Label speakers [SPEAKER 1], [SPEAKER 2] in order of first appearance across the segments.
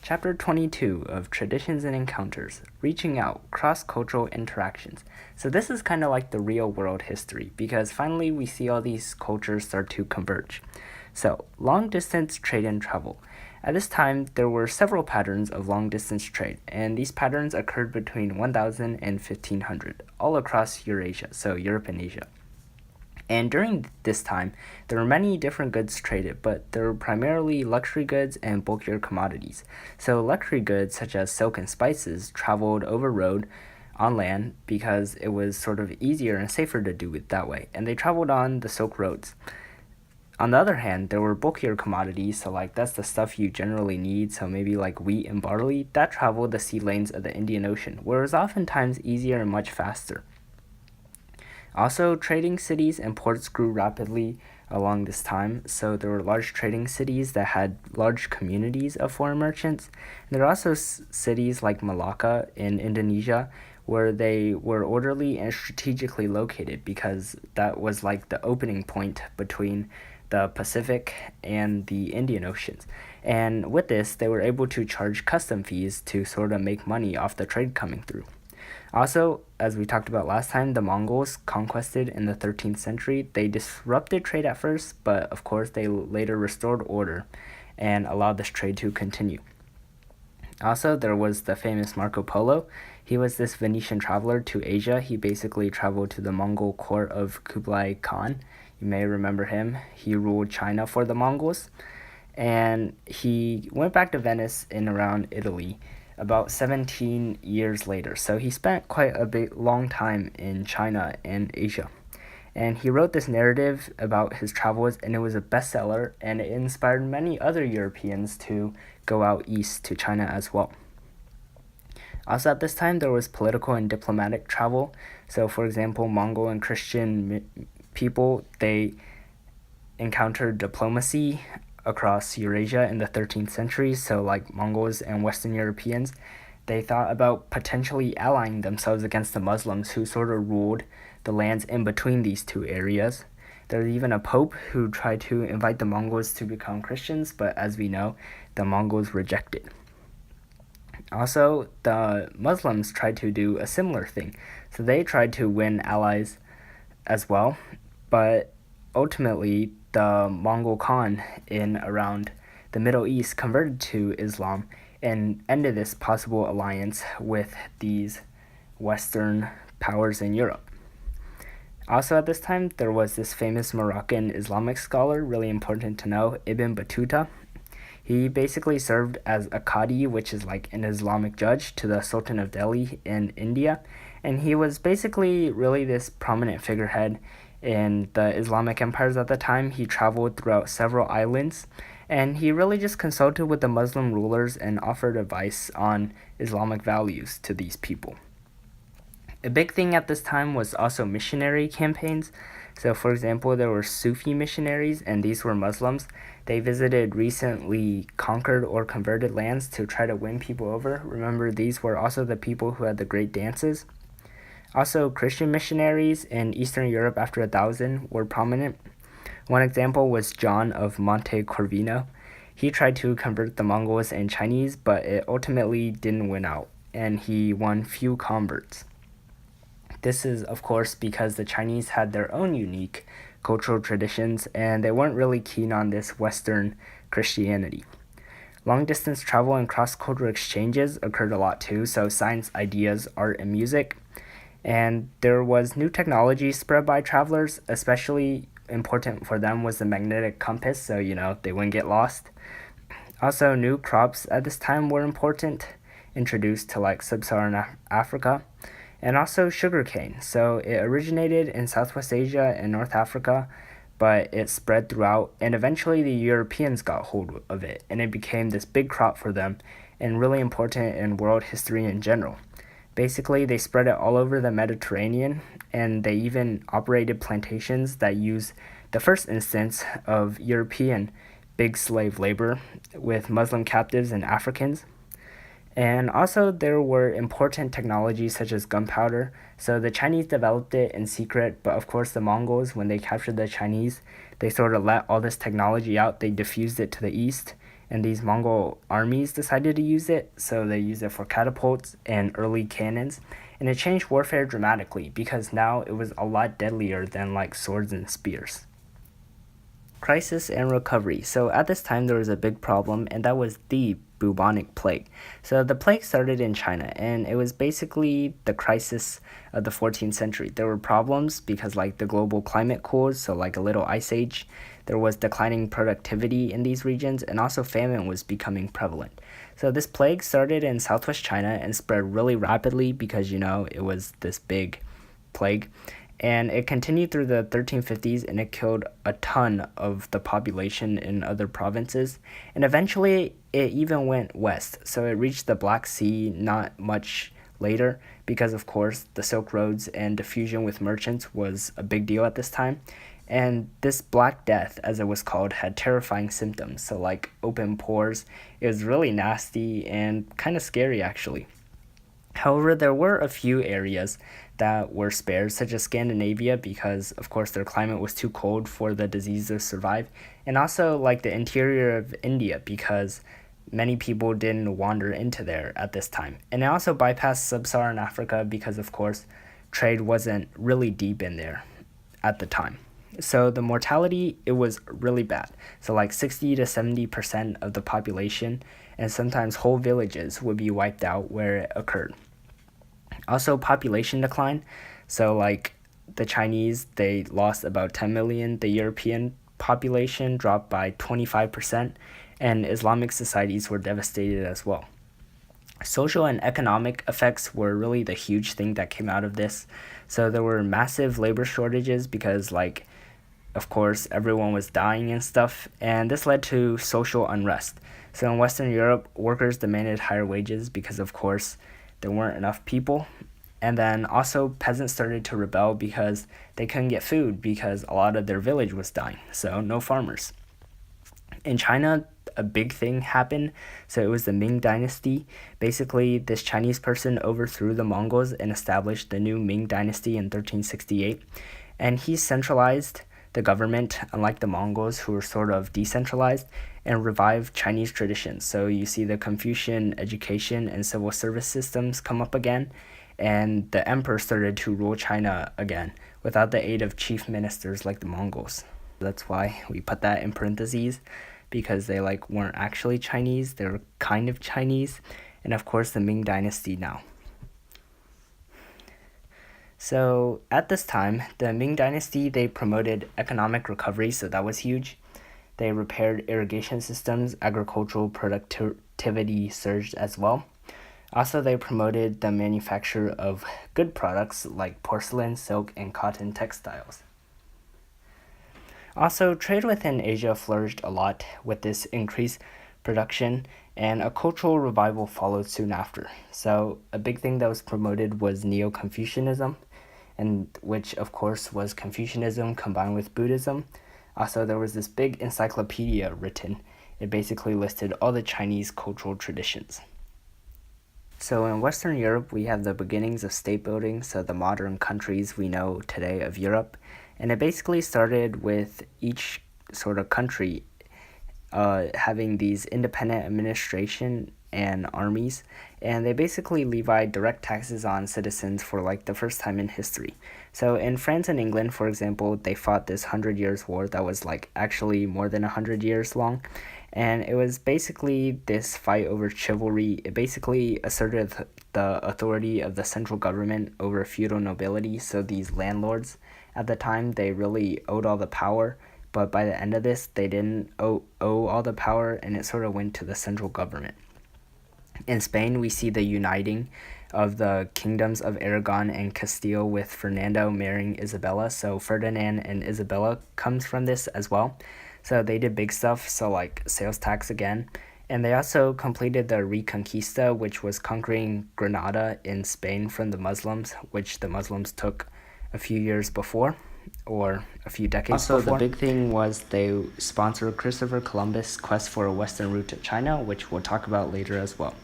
[SPEAKER 1] Chapter 22 of Traditions and Encounters, Reaching Out, Cross-Cultural Interactions. So this is kind of like the real world history because finally we see all these cultures start to converge. So, long-distance trade and travel. At this time, there were several patterns of long-distance trade, and these patterns occurred between 1000 and 1500, all across Eurasia, so Europe and Asia. And during this time, there were many different goods traded, but there were primarily luxury goods and bulkier commodities. So luxury goods such as silk and spices traveled over road on land because it was sort of easier and safer to do it that way, and they traveled on the Silk Roads. On the other hand, there were bulkier commodities, so that's the stuff you generally need, so maybe like wheat and barley, that traveled the sea lanes of the Indian Ocean, where it was oftentimes easier and much faster. Also, trading cities and ports grew rapidly along this time, so there were large trading cities that had large communities of foreign merchants. And there are also cities like Malacca in Indonesia, where they were orderly and strategically located because that was like the opening point between the Pacific and the Indian Oceans. And with this, they were able to charge custom fees to sort of make money off the trade coming through. Also, as we talked about last time, the Mongols conquested in the 13th century. They disrupted trade at first, but of course they later restored order and allowed this trade to continue. Also, there was the famous Marco Polo. He was this Venetian traveler to Asia. He basically traveled to the Mongol court of Kublai Khan. You may remember him. He ruled China for the Mongols. And he went back to Venice in around Italy about 17 years later. So he spent quite a long time in China and Asia. And he wrote this narrative about his travels, and it was a bestseller, and it inspired many other Europeans to go out east to China as well. Also at this time, there was political and diplomatic travel. So for example, Mongol and Christian people, they encountered diplomacy across Eurasia in the 13th century, so like Mongols and Western Europeans, they thought about potentially allying themselves against the Muslims who sort of ruled the lands in between these two areas. There's even a pope who tried to invite the Mongols to become Christians, but as we know, the Mongols rejected. Also, the Muslims tried to do a similar thing, so they tried to win allies as well, but ultimately the Mongol Khan in around the Middle East converted to Islam and ended this possible alliance with these Western powers in Europe. Also at this time, there was this famous Moroccan Islamic scholar, really important to know, Ibn Battuta. He basically served as a Qadi, which is like an Islamic judge, to the Sultan of Delhi in India, and he was basically really this prominent figurehead in the Islamic empires at the time. He traveled throughout several islands, and he really just consulted with the Muslim rulers and offered advice on Islamic values to these people. A big thing at this time was also missionary campaigns. So for example, there were Sufi missionaries, and these were Muslims. They visited recently conquered or converted lands to try to win people over. Remember, these were also the people who had the great dances. Also, Christian missionaries in Eastern Europe after 1000 were prominent. One example was John of Monte Corvino. He tried to convert the Mongols and Chinese, but it ultimately didn't win out, and he won few converts. This is, of course, because the Chinese had their own unique cultural traditions, and they weren't really keen on this Western Christianity. Long-distance travel and cross-cultural exchanges occurred a lot too, so science, ideas, art, and music. And there was new technology spread by travelers. Especially important for them was the magnetic compass, so they wouldn't get lost. Also, new crops at this time were important, introduced to sub-Saharan Africa. And also sugarcane. So it originated in Southwest Asia and North Africa, but it spread throughout, and eventually the Europeans got hold of it, and it became this big crop for them and really important in world history in general. Basically, they spread it all over the Mediterranean, and they even operated plantations that used the first instance of European big slave labor with Muslim captives and Africans. And also there were important technologies such as gunpowder. So the Chinese developed it in secret, but of course the Mongols, when they captured the Chinese, they sort of let all this technology out. They diffused it to the east, and these Mongol armies decided to use it, so they used it for catapults and early cannons, and it changed warfare dramatically because now it was a lot deadlier than like swords and spears. Crisis and recovery. So at this time there was a big problem, and that was the Bubonic Plague. So the plague started in China, and it was basically the crisis of the 14th century. There were problems because like the global climate cooled, so like a little ice age. There was declining productivity in these regions, and also famine was becoming prevalent. So this plague started in southwest China and spread really rapidly because, it was this big plague. And it continued through the 1350s, and it killed a ton of the population in other provinces. And eventually, it even went west. So it reached the Black Sea not much later because, of course, the Silk Roads and diffusion with merchants was a big deal at this time. And this Black Death, as it was called, had terrifying symptoms. So like open pores. It was really nasty and kind of scary, actually. However, there were a few areas that were spared, such as Scandinavia, because of course their climate was too cold for the disease to survive, and also like the interior of India, because many people didn't wander into there at this time. And it also bypassed sub-Saharan Africa because of course trade wasn't really deep in there at the time. So the mortality, it was really bad. So like 60 to 70% of the population and sometimes whole villages would be wiped out where it occurred. Also population decline. So like the Chinese, they lost about 10 million. The European population dropped by 25%, and Islamic societies were devastated as well. Social and economic effects were really the huge thing that came out of this. So there were massive labor shortages because of course, everyone was dying and stuff, and this led to social unrest. So in Western Europe, workers demanded higher wages because, of course, there weren't enough people. And then also peasants started to rebel because they couldn't get food because a lot of their village was dying, so no farmers. In China, a big thing happened. So it was the Ming Dynasty. Basically, this Chinese person overthrew the Mongols and established the new Ming Dynasty in 1368. And he centralized the government, unlike the Mongols, who were sort of decentralized, and revived Chinese traditions. So you see the Confucian education and civil service systems come up again, and the emperor started to rule China again without the aid of chief ministers like the Mongols. That's why we put that in parentheses, because they weren't actually Chinese, they were kind of Chinese, and of course the Ming Dynasty now. So at this time, the Ming Dynasty, they promoted economic recovery, so that was huge. They repaired irrigation systems, agricultural productivity surged as well. Also, they promoted the manufacture of good products like porcelain, silk, and cotton textiles. Also, trade within Asia flourished a lot with this increased production, and a cultural revival followed soon after. So a big thing that was promoted was Neo-Confucianism, and which of course was Confucianism combined with Buddhism. Also, there was this big encyclopedia written. It basically listed all the Chinese cultural traditions. So in Western Europe, we have the beginnings of state building, so the modern countries we know today of Europe. And it basically started with each sort of country having these independent administration and armies, and they basically levied direct taxes on citizens for the first time in history. So in France and England, for example, they fought this 100 Years' War that was actually more than 100 years long, and it was basically this fight over chivalry. It basically asserted the authority of the central government over feudal nobility, so these landlords at the time, they really owed all the power, but by the end of this, they didn't owe all the power, and it sort of went to the central government. In Spain, we see the uniting of the kingdoms of Aragon and Castile with Fernando marrying Isabella. So Ferdinand and Isabella comes from this as well. So they did big stuff, so sales tax again. And they also completed the Reconquista, which was conquering Granada in Spain from the Muslims, which the Muslims took a few years before, or a few decades before. Also, the big thing was they sponsored Christopher Columbus' quest for a western route to China, which we'll talk about later as well.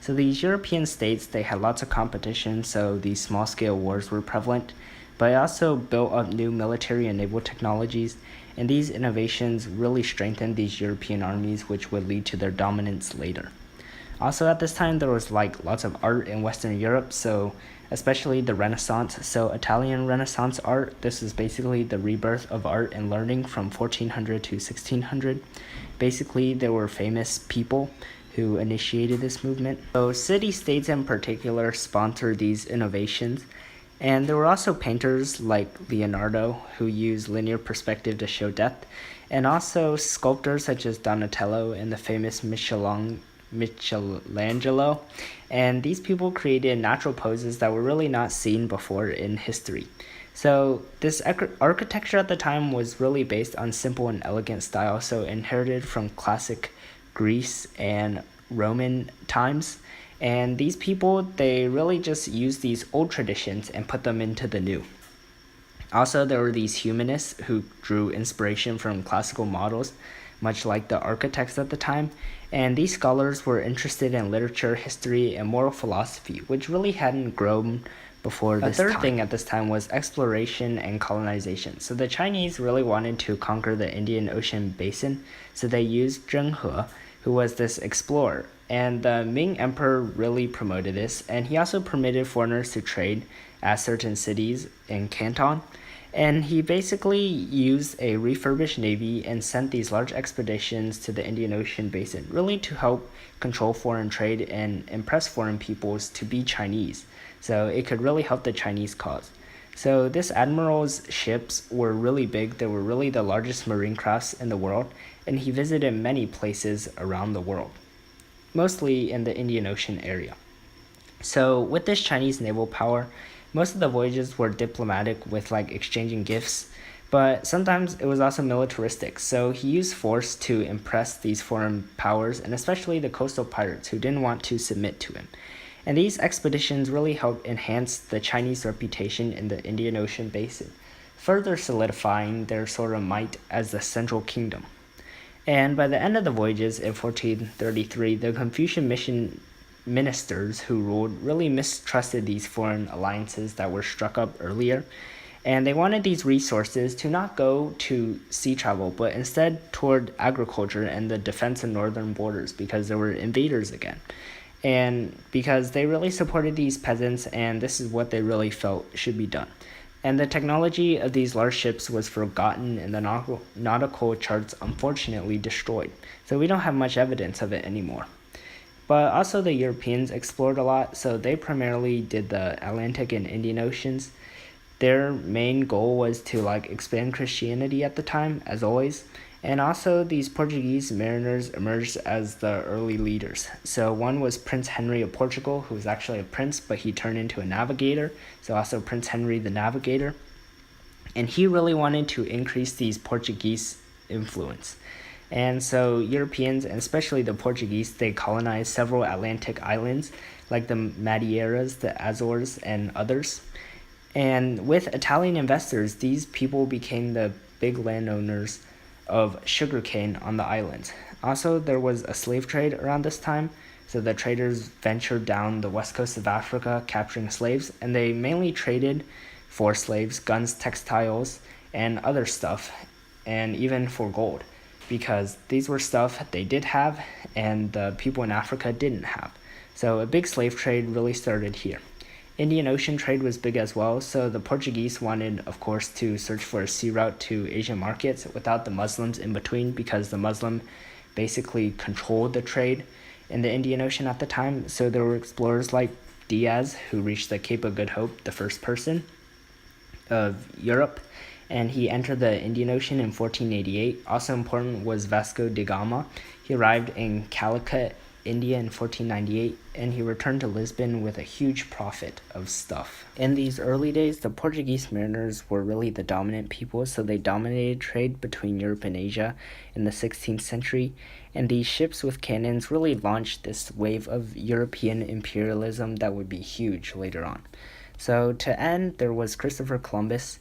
[SPEAKER 1] So these European states, they had lots of competition, so these small-scale wars were prevalent. but it also built up new military and naval technologies, and these innovations really strengthened these European armies, which would lead to their dominance later. Also at this time, there was lots of art in Western Europe, so especially the Renaissance. So Italian Renaissance art, this is basically the rebirth of art and learning from 1400 to 1600. Basically, there were famous people who initiated this movement. So city-states in particular sponsored these innovations. And there were also painters like Leonardo who used linear perspective to show depth, and also sculptors such as Donatello and the famous Michelangelo. And these people created natural poses that were really not seen before in history. So this architecture at the time was really based on simple and elegant style, so inherited from classic Greece and Roman times. And these people, they really just used these old traditions and put them into the new. Also, there were these humanists who drew inspiration from classical models, much like the architects at the time. And these scholars were interested in literature, history, and moral philosophy, which really hadn't grown before this time. A third thing at this time was exploration and colonization. So the Chinese really wanted to conquer the Indian Ocean basin, so they used Zheng He, who was this explorer. And the Ming Emperor really promoted this, and he also permitted foreigners to trade at certain cities in Canton. And he basically used a refurbished navy and sent these large expeditions to the Indian Ocean basin, really to help control foreign trade and impress foreign peoples to be Chinese. So it could really help the Chinese cause. So this admiral's ships were really big. They were really the largest marine crafts in the world, and he visited many places around the world, mostly in the Indian Ocean area. So with this Chinese naval power, most of the voyages were diplomatic with exchanging gifts, but sometimes it was also militaristic. So he used force to impress these foreign powers, and especially the coastal pirates who didn't want to submit to him. And these expeditions really helped enhance the Chinese reputation in the Indian Ocean basin, further solidifying their sort of might as the central kingdom. And by the end of the voyages in 1433, the Confucian mission ministers who ruled really mistrusted these foreign alliances that were struck up earlier, and they wanted these resources to not go to sea travel, but instead toward agriculture and the defense of northern borders, because there were invaders again. And because they really supported these peasants, and this is what they really felt should be done. And the technology of these large ships was forgotten, and the nautical charts unfortunately destroyed. So we don't have much evidence of it anymore. But also the Europeans explored a lot, so they primarily did the Atlantic and Indian Oceans. Their main goal was to expand Christianity at the time, as always. And also these Portuguese mariners emerged as the early leaders. So one was Prince Henry of Portugal, who was actually a prince, but he turned into a navigator. So also Prince Henry the Navigator. And he really wanted to increase these Portuguese influence. And so Europeans, and especially the Portuguese, they colonized several Atlantic islands, like the Madeiras, the Azores, and others. And with Italian investors, these people became the big landowners of sugarcane on the islands. Also, there was a slave trade around this time, so the traders ventured down the west coast of Africa capturing slaves, and they mainly traded for slaves, guns, textiles, and other stuff, and even for gold, because these were stuff they did have and the people in Africa didn't have. So a big slave trade really started here. Indian Ocean trade was big as well, so the Portuguese wanted, of course, to search for a sea route to Asian markets without the Muslims in between, because the Muslim basically controlled the trade in the Indian Ocean at the time. So there were explorers like Diaz, who reached the Cape of Good Hope, the first person of Europe, and he entered the Indian Ocean in 1488. Also important was Vasco da Gama. He arrived in Calicut, India in 1498, and he returned to Lisbon with a huge profit of stuff. In these early days, the Portuguese mariners were really the dominant people, so they dominated trade between Europe and Asia in the 16th century, and these ships with cannons really launched this wave of European imperialism that would be huge later on. So to end, there was Christopher Columbus,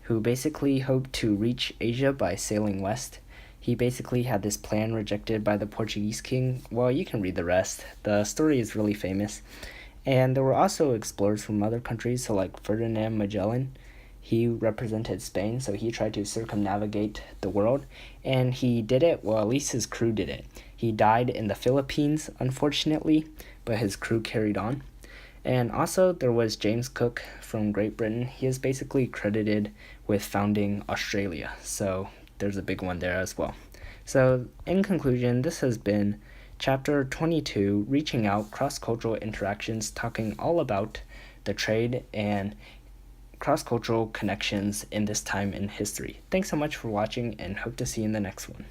[SPEAKER 1] who basically hoped to reach Asia by sailing west. He basically had this plan rejected by the Portuguese king. Well, you can read the rest. The story is really famous. And there were also explorers from other countries, so like Ferdinand Magellan. he represented Spain, so he tried to circumnavigate the world, and he did it, well, at least his crew did it. He died in the Philippines, unfortunately, but his crew carried on. And also, there was James Cook from Great Britain. He is basically credited with founding Australia, so there's a big one there as well. So, in conclusion, this has been Chapter 22, Reaching Out, Cross-Cultural Interactions, talking all about the trade and cross-cultural connections in this time in history. Thanks so much for watching, and hope to see you in the next one.